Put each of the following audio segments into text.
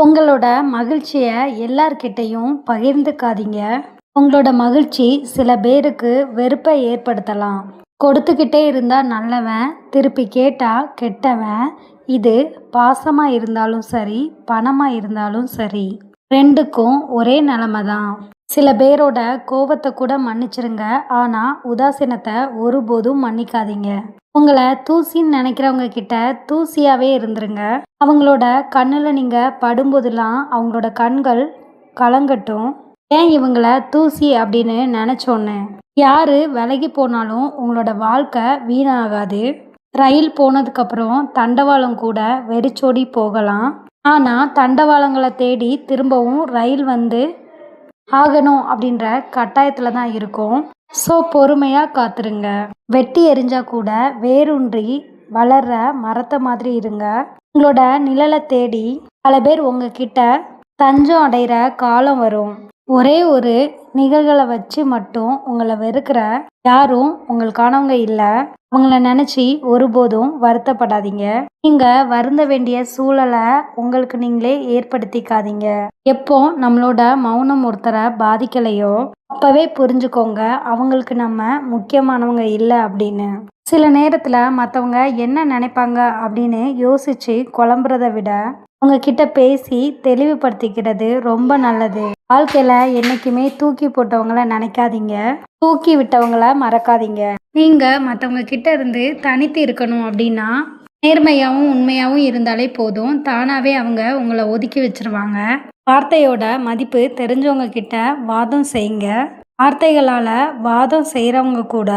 உங்களோட மகிழ்ச்சிய எல்லார்கிட்டயும் பகிர்ந்துக்காதீங்க. உங்களோட மகிழ்ச்சி சில பேருக்கு வெறுப்பை ஏற்படுத்தலாம். கொடுத்துக்கிட்டே இருந்தா நல்லவன், திருப்பி கேட்டா கெட்டவன். இது பாசமா இருந்தாலும் சரி, பணமா இருந்தாலும் சரி. 2க்கும் ஒரே நிலைமை தான். சில பேரோட கோவத்தை கூட மன்னிச்சிருங்க. ஆனா உதாசீனத்தை ஒருபோதும் மன்னிக்காதீங்க. உங்களை தூசின்னு நினைக்கிறவங்க கிட்ட தூசியாவே இருந்துருங்க. அவங்களோட கண்ணுல நீங்க படும்போதெல்லாம் அவங்களோட கண்கள் கலங்கட்டும். ஏன் இவங்கள தூசி அப்படின்னு நினைச்சோன்னு. யாரு விலகி போனாலும் உங்களோட வாழ்க்கை வீணாகாது. ரயில் போனதுக்கப்புறம் தண்டவாளம் கூட வெறிச்சோடி போகலாம். ஆனா தண்டவாளங்களை தேடி திரும்பவும் ரயில் வந்து ஆகணும் அப்படின்ற கட்டாயத்துல தான் இருக்கும். ஸோ பொறுமையாக காத்துருங்க. வெட்டி எரிஞ்சா கூட வேரூன்றி வளர்ற மரத்தை மாதிரி இருங்க. உங்களோட நிழலை தேடி பல பேர் உங்ககிட்ட தஞ்சம் அடைகிற காலம் வரும். ஒரே ஒரு நிகழ்களை வச்சு மட்டும் உங்களை வெறுக்கிற யாரும் உங்களுக்கானவங்க இல்லை. அவங்கள நினச்சி ஒருபோதும் வருத்தப்படாதீங்க. நீங்கள் வருந்த வேண்டிய சூழலை உங்களுக்கு நீங்களே ஏற்படுத்திக்காதீங்க. எப்போ நம்மளோட மௌனம் ஒருத்தரை பாதிக்கலையோ அப்பவே புரிஞ்சுக்கோங்க அவங்களுக்கு நம்ம முக்கியமானவங்க இல்லை அப்படின்னு. சில நேரத்தில் மற்றவங்க என்ன நினைப்பாங்க அப்படின்னு யோசிச்சு குழம்புறதை விட உங்ககிட்ட பேசி தெளிவுபடுத்திக்கிறது ரொம்ப நல்லது. வாழ்க்கையில என்னைக்குமே தூக்கி போட்டவங்கள நினைக்காதீங்க, தூக்கி விட்டவங்கள மறக்காதீங்க. நீங்க மற்றவங்க கிட்ட இருந்து தனித்து இருக்கணும் அப்படின்னா நேர்மையாகவும் உண்மையாகவும் இருந்தாலே போதும். தானாவே அவங்க உங்களை ஒதுக்கி வச்சிருவாங்க. வார்த்தையோட மதிப்பு தெரிஞ்சவங்க கிட்ட வாதம் செய்யுங்க. வார்த்தைகளால வாதம் செய்கிறவங்க கூட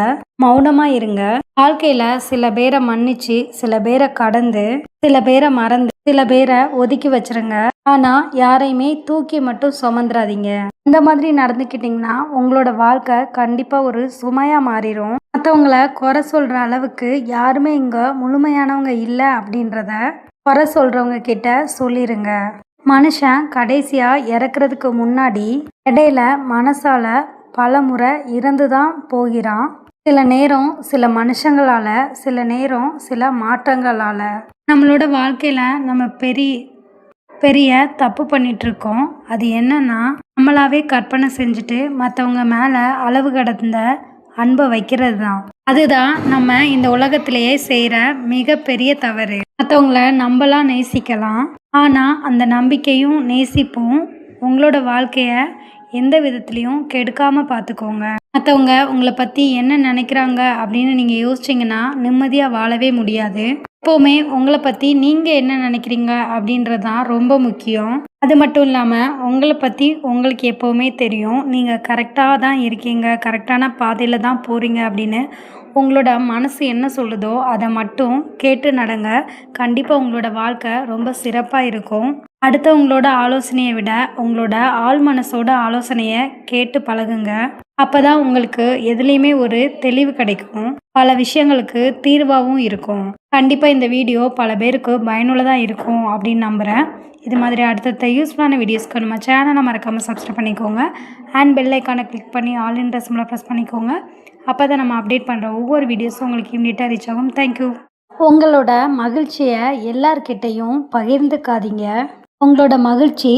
மௌனமாக இருங்க. வாழ்க்கையில் சில பேரை மன்னிச்சு, சில பேரை கடந்து, சில பேரை மறந்து, சில பேரை ஒதுக்கி வச்சிருங்க. ஆனால் யாரையுமே தூக்கி மட்டும் சுமந்துடாதீங்க. இந்த மாதிரி நடந்துக்கிட்டிங்கன்னா உங்களோட வாழ்க்கை கண்டிப்பாக ஒரு சுமையாக மாறிடும். மற்றவங்கள குறை சொல்கிற அளவுக்கு யாருமே இங்கே முழுமையானவங்க இல்லை அப்படின்றத குறை சொல்கிறவங்க கிட்ட சொல்லிடுங்க. மனுஷன் கடைசியாக இறக்குறதுக்கு முன்னாடி இடையில மனசால பல முறை இறந்து தான் போகிறான். சில நேரம் சில மனுஷங்களால், சில நேரம் சில மாற்றங்களால். நம்மளோட வாழ்க்கையில் நம்ம பெரிய தப்பு பண்ணிகிட்ருக்கோம். அது என்னன்னா நம்மளாவே கற்பனை செஞ்சுட்டு மற்றவங்க மேலே அளவு கடந்த அன்பை வைக்கிறது தான். அதுதான் நம்ம இந்த உலகத்திலேயே செய்கிற மிகப்பெரிய தவறு. மற்றவங்கள நம்பலாம், நேசிக்கலாம். ஆனால் அந்த நம்பிக்கையும் நேசிப்பும் உங்களோட வாழ்க்கையை எந்த விதத்துலேயும் கெடுக்காமல் பார்த்துக்கோங்க. மற்றவங்க உங்களை பற்றி என்ன நினைக்கிறாங்க அப்படின்னு நீங்கள் யோசிச்சிங்கன்னா நிம்மதியாக வாழவே முடியாது. எப்போவுமே உங்களை பற்றி நீங்கள் என்ன நினைக்கிறீங்க அப்படின்றது தான் ரொம்ப முக்கியம். அது மட்டும் இல்லாமல் உங்களை பற்றி உங்களுக்கு எப்போவுமே தெரியும். நீங்கள் கரெக்டாக தான் இருக்கீங்க, கரெக்டான பாதையில் தான் போகிறீங்க அப்படின்னு உங்களோட மனசு என்ன சொல்லுதோ அதை மட்டும் கேட்டு நடங்க. கண்டிப்பாக உங்களோட வாழ்க்கை ரொம்ப சிறப்பாக இருக்கும். அடுத்தவங்களோட ஆலோசனையை விட உங்களோட ஆள் மனசோட ஆலோசனையை கேட்டு பழகுங்க. அப்போ தான் உங்களுக்கு எதுலேயுமே ஒரு தெளிவு கிடைக்கும். பல விஷயங்களுக்கு தீர்வாகவும் இருக்கும். கண்டிப்பாக இந்த வீடியோ பல பேருக்கு பயனுள்ளதாக இருக்கும் அப்படின்னு நம்புகிறேன். இது மாதிரி அடுத்தடுத்த யூஸ்ஃபுல்லான வீடியோஸ்க்கு நம்ம சேனலை மறக்காமல் சப்ஸ்கிரைப் பண்ணிக்கோங்க. அண்ட் பெல் ஐக்கானை கிளிக் பண்ணி ஆல் இன் சிம்பிளை ப்ரெஸ் பண்ணிக்கோங்க. அப்போ தான் நம்ம அப்டேட் பண்ணுற ஒவ்வொரு வீடியோஸும் உங்களுக்கு இம்மிடியட்டாக ரீச் ஆகும். தேங்க்யூ. உங்களோட மகிழ்ச்சியை எல்லார்கிட்டையும் பகிர்ந்துக்காதீங்க. உங்களோட மகிழ்ச்சி